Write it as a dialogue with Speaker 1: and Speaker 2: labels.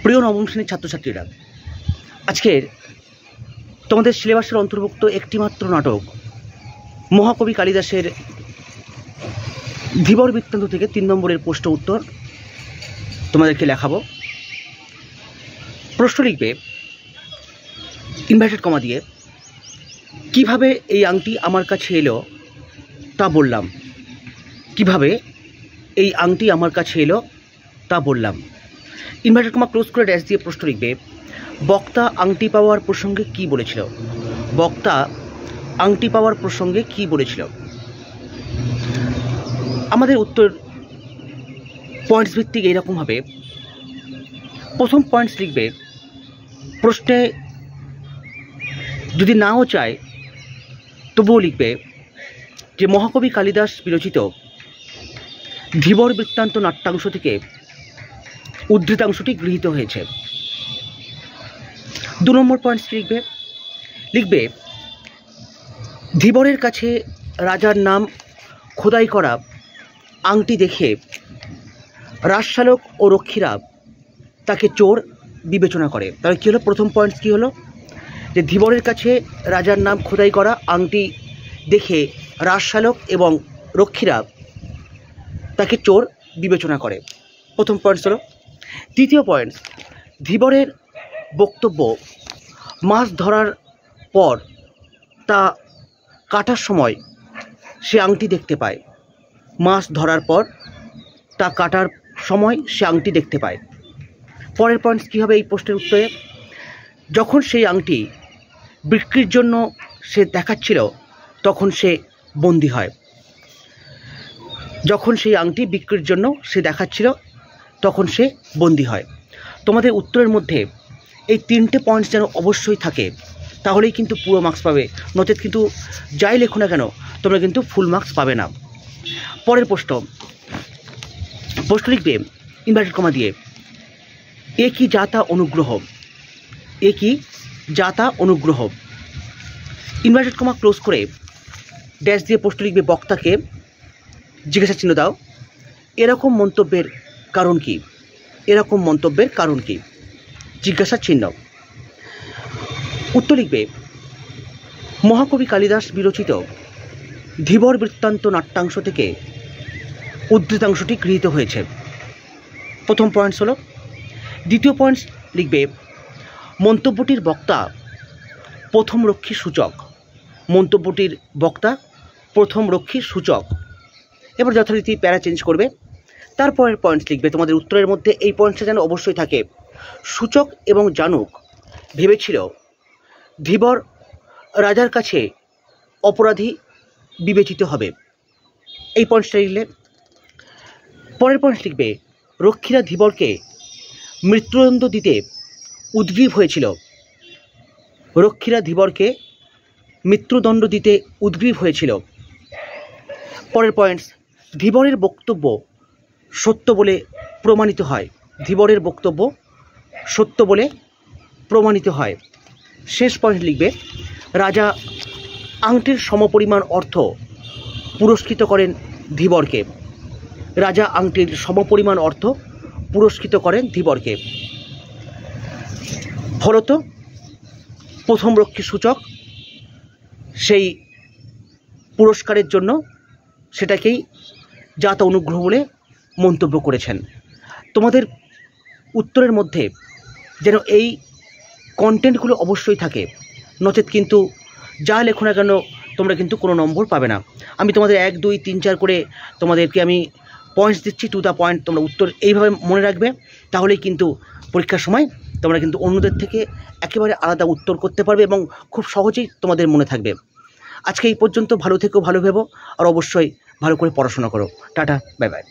Speaker 1: প্রিয় নবম শ্রেণীর ছাত্রছাত্রীরা, আজকের তোমাদের সিলেবাসের অন্তর্ভুক্ত একটিমাত্র নাটক মহাকবি কালিদাসের ধীবর বৃত্তান্ত থেকে 3 নম্বরের প্রশ্ন উত্তর তোমাদেরকে লেখাবো। প্রশ্ন লিখবে ইনভার্টেড কমা দিয়ে, কিভাবে এই আংটি আমার কাছে এলো তা বললাম। কিভাবে এই আংটি আমার কাছে এলো তা বললাম। ইনভার্টেড কমা ক্লোজ করে ড্যাশ দিয়ে প্রশ্ন লিখবে, বক্তা আংটি পাওয়ার প্রসঙ্গে কি বলেছিল। বক্তা আংটি পাওয়ার প্রসঙ্গে কি বলেছিল। আমাদের উত্তর পয়েন্টস ভিত্তিক এইরকম হবে। প্রথম পয়েন্টস লিখবে, প্রশ্নে যদি নাও চায় তবুও লিখবে যে মহাকবি কালিদাস বিরচিত ধীবর বৃত্তান্ত নাট্যাংশ থেকে উদ্ধৃতাংশটি গৃহীত হয়েছে। 2 নম্বর পয়েন্টস লিখবে ধীবরের কাছে রাজার নাম খোদাই করা আংটি দেখে রাজশালক ও রক্ষীরা তাকে চোর বিবেচনা করে। তাহলে কী হলো, প্রথম পয়েন্টস কী হলো, যে ধীবরের কাছে রাজার নাম খোদাই করা আংটি দেখে রাজশালক এবং রক্ষীরা তাকে চোর বিবেচনা করে। প্রথম পয়েন্টস হলো। দ্বিতীয় পয়েন্টস, ধীবরের বক্তব্য মাছ ধরার পর তা কাটার সময় সে আংটি দেখতে পায়। মাছ ধরার পর তা কাটার সময় সে আংটি দেখতে পায়। পরের পয়েন্টস কী হবে এই প্রশ্নের উত্তরে, যখন সেই আংটি বিক্রির জন্য সে দেখাচ্ছিল তখন সে বন্দী হয়। যখন সেই আংটি বিক্রির জন্য সে দেখাচ্ছিল তখন সে বন্দী হয়। তোমাদের উত্তরের মধ্যে এই 3টে পয়েন্টস যেন অবশ্যই থাকে, তাহলেই কিন্তু পুরো মার্কস পাবে, নচেত কিন্তু যাই লেখো না কেন তোমরা কিন্তু ফুল মার্কস পাবে না। পরের প্রশ্ন লিখবে ইনভার্টেড কমা দিয়ে, এ কি জাতা অনুগ্রহ। এ কি জাতা অনুগ্রহ। ইনভার্টেড কমা ক্লোজ করে ড্যাশ দিয়ে প্রশ্ন লিখবে, বক্তাকে জিজ্ঞাসা চিহ্ন দাও, এরকম মন্তব্যের কারণ কি। এরকম মন্তব্যের কারণ কি, জিজ্ঞাসা চিহ্ন। উত্তর লিখবে মহাকবি কালিদাস বিরচিত ধীবর বৃত্তান্ত নাট্যাংশ থেকে উদ্ধৃতাংশটি গৃহীত হয়েছে। প্রথম পয়েন্টস হলো। দ্বিতীয় পয়েন্টস লিখবে মন্তব্যটির বক্তা প্রথম রক্ষী সূচক। মন্তব্যটির বক্তা প্রথম রক্ষী সূচক। এবার যথারীতি প্যারা চেঞ্জ করবে। তারপরের পয়েন্টস লিখবে তোমাদের উত্তরের মধ্যে এই পয়েন্টসটা যেন অবশ্যই থাকে, সূচক এবং জানুক ভেবেছিল ধীবর রাজার কাছে অপরাধী বিবেচিত হবে। এই পয়েন্টসটা লিখলে। পরের পয়েন্টস লিখবে রক্ষীরা ধীবরকে মৃত্যুদণ্ড দিতে উদ্গ্রীব হয়েছিল। রক্ষীরা ধীবরকে মৃত্যুদণ্ড দিতে উদ্গ্রীব হয়েছিল। পরের পয়েন্টস, ধীবরের বক্তব্য সত্য বলে প্রমাণিত হয়। ধীবরের বক্তব্য সত্য বলে প্রমাণিত হয়। শেষ পয়েন্ট লিখবে রাজা আংটির সমপরিমাণ অর্থ পুরস্কৃত করেন ধীবরকে। রাজা আংটির সমপরিমাণ অর্থ পুরস্কৃত করেন ধীবরকে। ফলত প্রথম রক্ষী সূচক সেই পুরস্কারের জন্য সেটাকেই জাত অনুগ্রহ বলে মন্তব্য করেছেন। তোমাদের উত্তরের মধ্যে যেন এই কন্টেন্টগুলো অবশ্যই থাকে, নচেত কিন্তু যা লেখো না কেন তোমরা কিন্তু কোনো নম্বর পাবে না। আমি তোমাদের 1, 2, 3, 4 করে তোমাদেরকে আমি পয়েন্টস দিচ্ছি, টু দ্য পয়েন্ট। তোমরা উত্তর এইভাবে মনে রাখবে, তাহলেই কিন্তু পরীক্ষার সময় তোমরা কিন্তু অন্যদের থেকে একেবারে আলাদা উত্তর করতে পারবে এবং খুব সহজেই তোমাদের মনে থাকবে। আজকে এই পর্যন্ত। ভালো থেকো, ভালো ভেবো, আর অবশ্যই ভালো করে পড়াশোনা করো। Tata, bye bye.